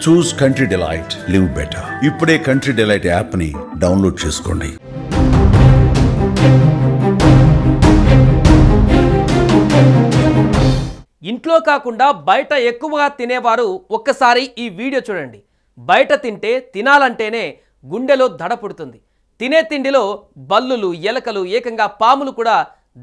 చూస్ country delight, live better. ఇప్పుడే country delight app ని download చేసుకోండి. ఇంట్లో కాకుండా బయట ఎక్కువగా తినేవారు ఒక్కసారి ఈ వీడియో చూడండి. బయట తింటే తినాలంటేనే గుండెలో దడ పుడుతుంది. తినే తిండిలో బల్లులు, ఎలకలు, ఏకంగా పాములు కూడా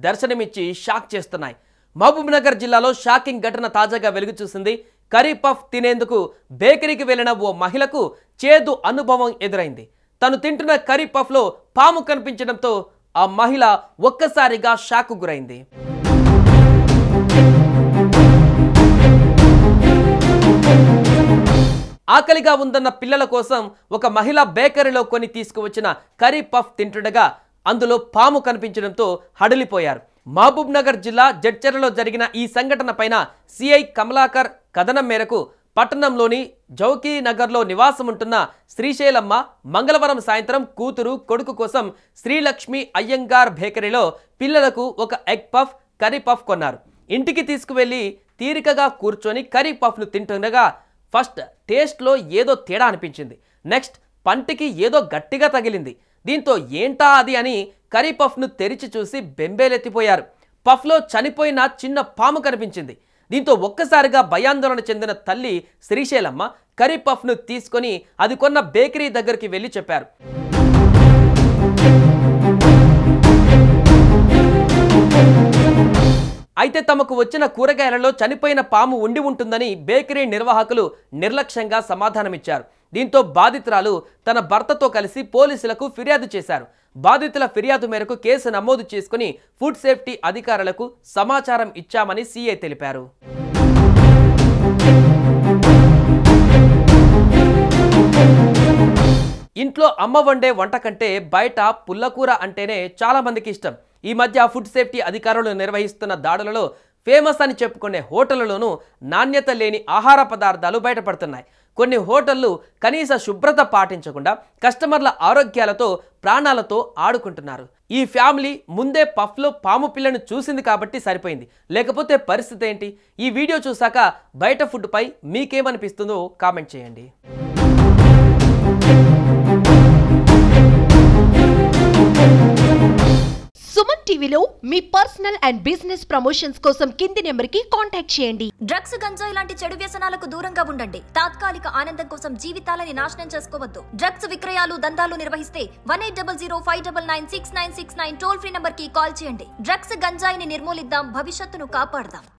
దర్శనమిచ్చి షాక్ చేస్తున్నాయి. మహబూబ్నగర్ జిల్లాలో షాకింగ్ ఘటన తాజాగా వెలుగు చూసింది. కర్రీ పఫ్ తినేందుకు బేకరీకి వెళ్లిన ఓ మహిళకు చేదు అనుభవం ఎదురైంది. తను తింటున్న కర్రీ పఫ్లో పాము కనిపించడంతో ఆ మహిళ ఒక్కసారిగా షాక్ గురైంది. ఆకలిగా ఉందన్న పిల్లల కోసం ఒక మహిళ బేకరీలో కొని తీసుకువచ్చిన కర్రీ పఫ్ తింటుండగా అందులో పాము కనిపించడంతో హడలిపోయారు. మహబూబ్ నగర్ జిల్లా జడ్చర్లలో జరిగిన ఈ సంఘటన పైన సిఐ కమలాకర్ కథనం మేరకు పట్టణంలోని జౌకీ నగర్లో నివాసం ఉంటున్న శ్రీశైలమ్మ మంగళవారం సాయంత్రం కూతురు, కొడుకు కోసం శ్రీలక్ష్మి అయ్యంగార్ బేకరీలో పిల్లలకు ఒక ఎగ్ పఫ్, కర్రీ పఫ్ కొన్నారు. ఇంటికి తీసుకువెళ్లి తీరికగా కూర్చొని కర్రీ పఫ్ను తింటుండగా ఫస్ట్ టేస్ట్లో ఏదో తేడా అనిపించింది. నెక్స్ట్ పంటికి ఏదో గట్టిగా తగిలింది. దీంతో ఏంటా అది అని కర్రీ పఫ్ను తెరిచి చూసి బెంబేలెత్తిపోయారు. పఫ్లో చనిపోయిన చిన్న పాము కనిపించింది. దీంతో ఒక్కసారిగా భయాందోళన చెందిన తల్లి శ్రీశైలమ్మ కర్రీ పఫ్ను తీసుకొని అది కొన్న బేకరీ దగ్గరికి వెళ్ళి చెప్పారు. అయితే తమకు వచ్చిన కూరగాయలలో చనిపోయిన పాము ఉండి ఉంటుందని బేకరీ నిర్వాహకులు నిర్లక్ష్యంగా సమాధానమిచ్చారు. దీంతో బాధితురాలు తన భర్తతో కలిసి పోలీసులకు ఫిర్యాదు చేశారు. బాధితుల ఫిర్యాదు మేరకు కేసు నమోదు చేసుకుని ఫుడ్ సేఫ్టీ అధికారులకు సమాచారం ఇచ్చామని సీఐ తెలిపారు. ఇంట్లో అమ్మ వండే వంట కంటే బయట పుల్లకూర అంటేనే చాలా మందికి ఇష్టం. ఈ మధ్య ఫుడ్ సేఫ్టీ అధికారులు నిర్వహిస్తున్న దాడులలో ఫేమస్ అని చెప్పుకునే హోటళ్లలోనూ నాణ్యత లేని ఆహార పదార్థాలు బయటపడుతున్నాయి. కొన్ని హోటళ్లు కనీస శుభ్రత పాటించకుండా కస్టమర్ల ఆరోగ్యాలతో, ప్రాణాలతో ఆడుకుంటున్నారు. ఈ ఫ్యామిలీ ముందే పఫ్లో పాము పిల్లను చూసింది కాబట్టి సరిపోయింది. లేకపోతే పరిస్థితి ఏంటి? ఈ వీడియో చూసాక బయట ఫుడ్పై మీకేమనిపిస్తుందో కామెంట్ చేయండి. సుమన్ టీవీలో మీ పర్సనల్ అండ్ బిజినెస్ ప్రమోషన్స్ కోసం కింది నెంబర్కి కాంటాక్ట్ చేయండి. డ్రగ్స్, గంజాయి లాంటి చెడు వ్యసనాలకు దూరంగా ఉండండి. తాత్కాలిక ఆనందం కోసం జీవితాలని నాశనం చేసుకోవద్దు. డ్రగ్స్ విక్రయాలు, దందాలు నిర్వహిస్తే 180059996969 టోల్ ఫ్రీ నంబర్ కి కాల్ చేయండి. డ్రగ్స్, గంజాయిని నిర్మూలిద్దాం, భవిష్యత్తును కాపాడదాం.